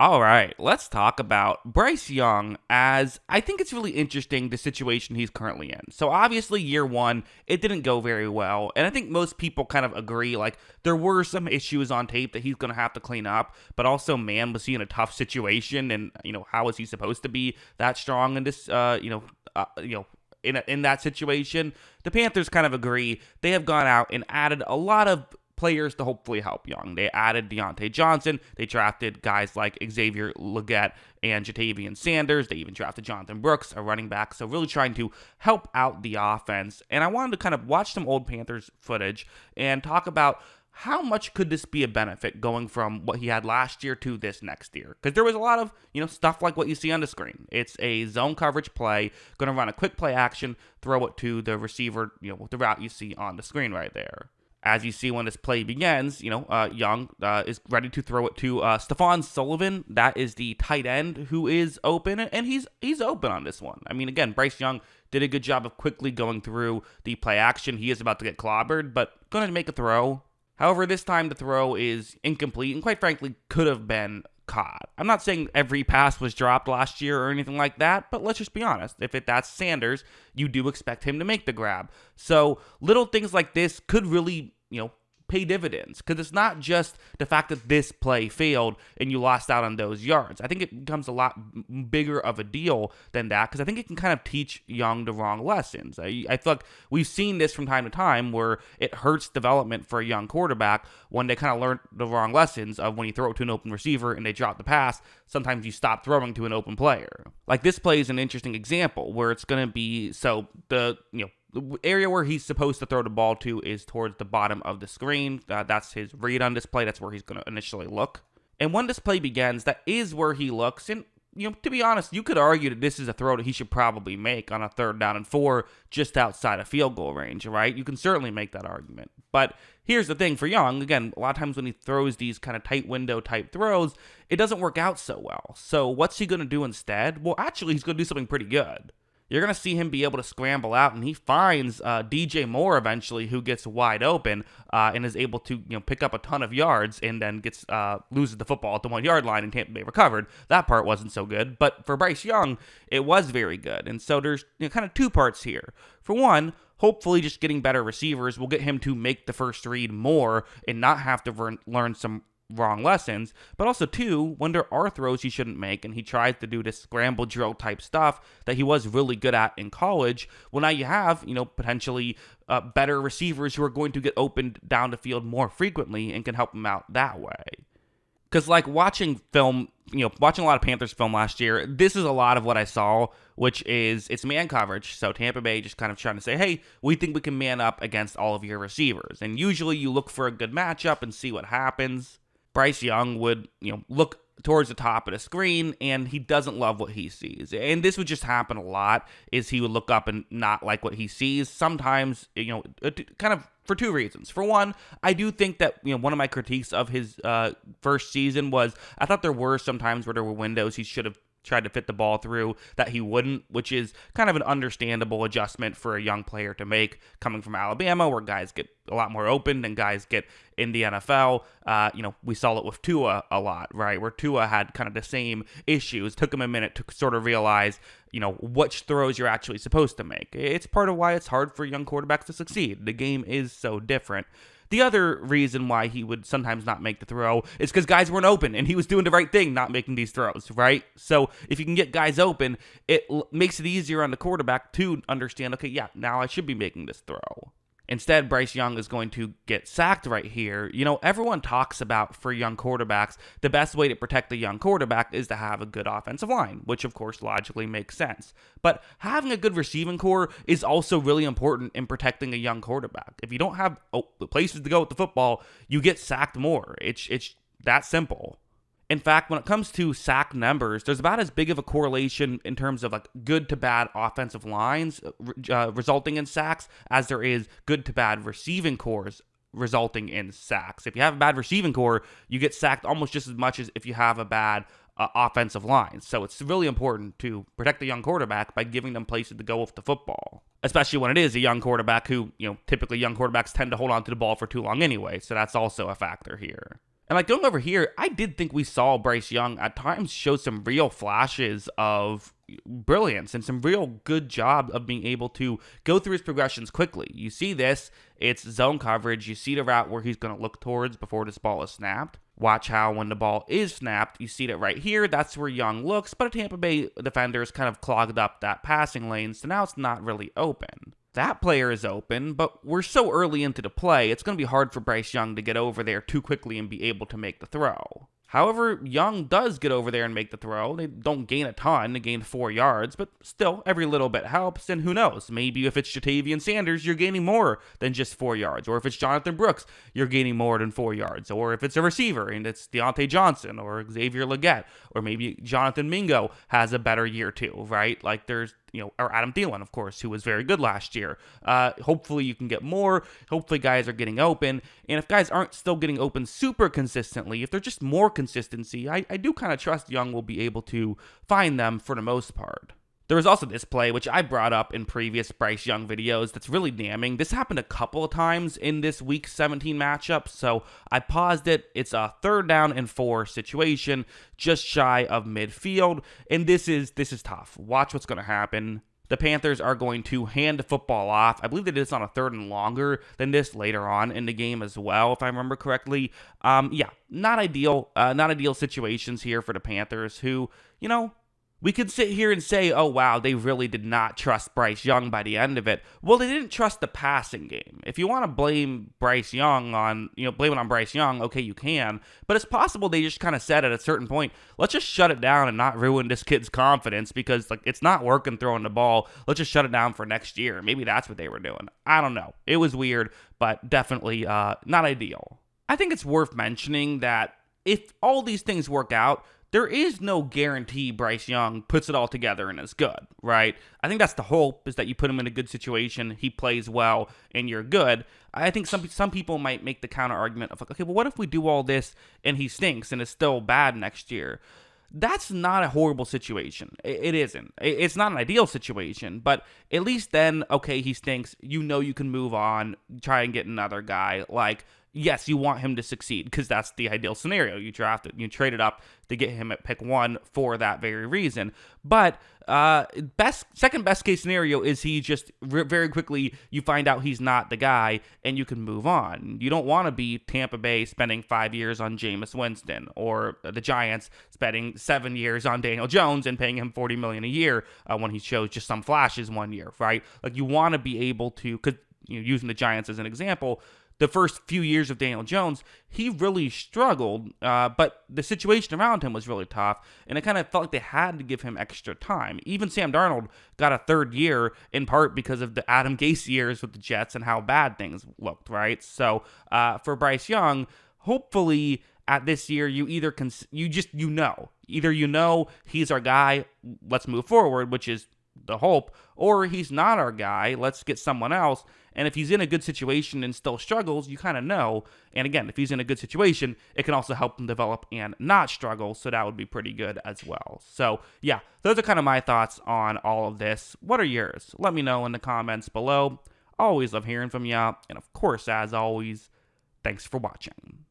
All right, let's talk about Bryce Young, as I think it's really interesting the situation he's currently in. So obviously year one, it didn't go very well, and I think most people kind of agree, like, there were some issues on tape that he's going to have to clean up, but also, man, was he in a tough situation, and, how is he supposed to be that strong in this, in that situation? The Panthers kind of agree. They have gone out and added a lot of players to hopefully help Young. They added Deontay Johnson. They drafted guys like Xavier Legette and Jatavian Sanders. They even drafted Jonathan Brooks, a running back. So really trying to help out the offense. And I wanted to kind of watch some old Panthers footage and talk about how much could this be a benefit going from what he had last year to this next year? Because there was a lot of, stuff like what you see on the screen. It's a zone coverage play, going to run a quick play action, throw it to the receiver, with the route you see on the screen right there. As you see when this play begins, Young is ready to throw it to Stephon Sullivan. That is the tight end who is open, and he's open on this one. I mean, again, Bryce Young did a good job of quickly going through the play action. He is about to get clobbered, but going to make a throw. However, this time the throw is incomplete and quite frankly could have been caught. I'm not saying every pass was dropped last year or anything like that, but let's just be honest. If that's Sanders, you do expect him to make the grab. So little things like this could really, pay dividends, because it's not just the fact that this play failed and you lost out on those yards. I think it becomes a lot bigger of a deal than that, because I think it can kind of teach Young the wrong lessons. I feel like we've seen this from time to time where it hurts development for a young quarterback when they kind of learn the wrong lessons of when you throw it to an open receiver and they drop the pass, sometimes you stop throwing to an open player. Like this play is an interesting example where it's going to be, the area where he's supposed to throw the ball to is towards the bottom of the screen. That's his read on display. That's where he's going to initially look. And when this play begins, that is where he looks. And, to be honest, you could argue that this is a throw that he should probably make on a 3rd down and 4 just outside of field goal range, right? You can certainly make that argument. But here's the thing for Young. Again, a lot of times when he throws these kind of tight window type throws, it doesn't work out so well. So what's he going to do instead? Well, actually, he's going to do something pretty good. You're going to see him be able to scramble out, and he finds DJ Moore eventually, who gets wide open and is able to pick up a ton of yards, and then loses the football at the 1-yard line, and Tampa Bay recovered. That part wasn't so good, but for Bryce Young, it was very good. And so there's kind of two parts here. For one, hopefully just getting better receivers will get him to make the first read more and not have to learn some wrong lessons, but also two, when there are throws he shouldn't make and he tries to do this scramble drill type stuff that he was really good at in college, well, now you have, potentially better receivers who are going to get opened down the field more frequently and can help him out that way. Because like watching film, watching a lot of Panthers film last year, this is a lot of what I saw, which is it's man coverage. So Tampa Bay just kind of trying to say, hey, we think we can man up against all of your receivers. And usually you look for a good matchup and see what happens. Bryce Young would, look towards the top of the screen, and he doesn't love what he sees. And this would just happen a lot, is he would look up and not like what he sees. Sometimes, kind of for two reasons. For one, I do think that, one of my critiques of his first season was I thought there were some times where there were windows he should have tried to fit the ball through that he wouldn't, which is kind of an understandable adjustment for a young player to make coming from Alabama, where guys get a lot more open than guys get in the NFL. We saw it with Tua a lot, right? Where Tua had kind of the same issues. Took him a minute to sort of realize, which throws you're actually supposed to make. It's part of why it's hard for young quarterbacks to succeed. The game is so different. The other reason why he would sometimes not make the throw is because guys weren't open, and he was doing the right thing, not making these throws, right? So if you can get guys open, it makes it easier on the quarterback to understand, okay, yeah, now I should be making this throw. Instead, Bryce Young is going to get sacked right here. Everyone talks about, for young quarterbacks, the best way to protect the young quarterback is to have a good offensive line, which of course logically makes sense. But having a good receiving core is also really important in protecting a young quarterback. If you don't have places to go with the football, you get sacked more. It's that simple. In fact, when it comes to sack numbers, there's about as big of a correlation in terms of like good to bad offensive lines resulting in sacks as there is good to bad receiving cores resulting in sacks. If you have a bad receiving core, you get sacked almost just as much as if you have a bad offensive line. So it's really important to protect the young quarterback by giving them places to go with the football, especially when it is a young quarterback who, typically young quarterbacks tend to hold on to the ball for too long anyway. So that's also a factor here. And like going over here, I did think we saw Bryce Young at times show some real flashes of brilliance and some real good job of being able to go through his progressions quickly. You see this, it's zone coverage. You see the route where he's going to look towards before this ball is snapped. Watch how when the ball is snapped, you see it right here. That's where Young looks, but a Tampa Bay defender's kind of clogged up that passing lane, so now it's not really open. That player is open, but we're so early into the play, it's going to be hard for Bryce Young to get over there too quickly and be able to make the throw. However, Young does get over there and make the throw. They don't gain a ton. They gain 4 yards, but still, every little bit helps. And who knows? Maybe if it's Jatavian Sanders, you're gaining more than just 4 yards. Or if it's Jonathan Brooks, you're gaining more than 4 yards. Or if it's a receiver and it's Deontay Johnson or Xavier Legette, or maybe Jonathan Mingo has a better year too, right? Like there's, or Adam Thielen, of course, who was very good last year. Hopefully you can get more. Hopefully guys are getting open. And if guys aren't still getting open super consistently, if they're just more consistency, I do kind of trust Young will be able to find them for the most part. There was also this play, which I brought up in previous Bryce Young videos, that's really damning. This happened a couple of times in this Week 17 matchup, so I paused it. It's a 3rd down and 4 situation, just shy of midfield, and this is tough. Watch what's going to happen. The Panthers are going to hand the football off. I believe they did this on a 3rd and longer than this later on in the game as well, if I remember correctly. Not ideal situations here for the Panthers who, we could sit here and say, oh, wow, they really did not trust Bryce Young by the end of it. Well, they didn't trust the passing game. If you want to blame Bryce Young on, blame it on Bryce Young, okay, you can. But it's possible they just kind of said at a certain point, let's just shut it down and not ruin this kid's confidence because, it's not working throwing the ball. Let's just shut it down for next year. Maybe that's what they were doing. I don't know. It was weird, but definitely not ideal. I think it's worth mentioning that if all these things work out, there is no guarantee Bryce Young puts it all together and is good, right? I think that's the hope, is that you put him in a good situation, he plays well, and you're good. I think some people might make the counter argument of, okay, well, what if we do all this and he stinks and is still bad next year? That's not a horrible situation. It isn't. It's not an ideal situation, but at least then, okay, he stinks. You can move on, try and get another guy. Yes, you want him to succeed because that's the ideal scenario. You traded up to get him at pick 1 for that very reason. But second best case scenario is he just very quickly you find out he's not the guy and you can move on. You don't want to be Tampa Bay spending 5 years on Jameis Winston or the Giants spending 7 years on Daniel Jones and paying him $40 million a year when he shows just some flashes 1 year, right? You want to be able to, because using the Giants as an example, the first few years of Daniel Jones, he really struggled, but the situation around him was really tough, and it kind of felt like they had to give him extra time. Even Sam Darnold got a 3rd year, in part because of the Adam Gase years with the Jets and how bad things looked, right? So for Bryce Young, hopefully at this year, either he's our guy, let's move forward, which is the hope, or he's not our guy, let's get someone else. And if he's in a good situation and still struggles, you kind of know. And again, if he's in a good situation, it can also help him develop and not struggle, so that would be pretty good as well. So yeah, those are kind of my thoughts on all of this. What are yours? Let me know in the comments below. Always love hearing from you, and of course, as always, thanks for watching.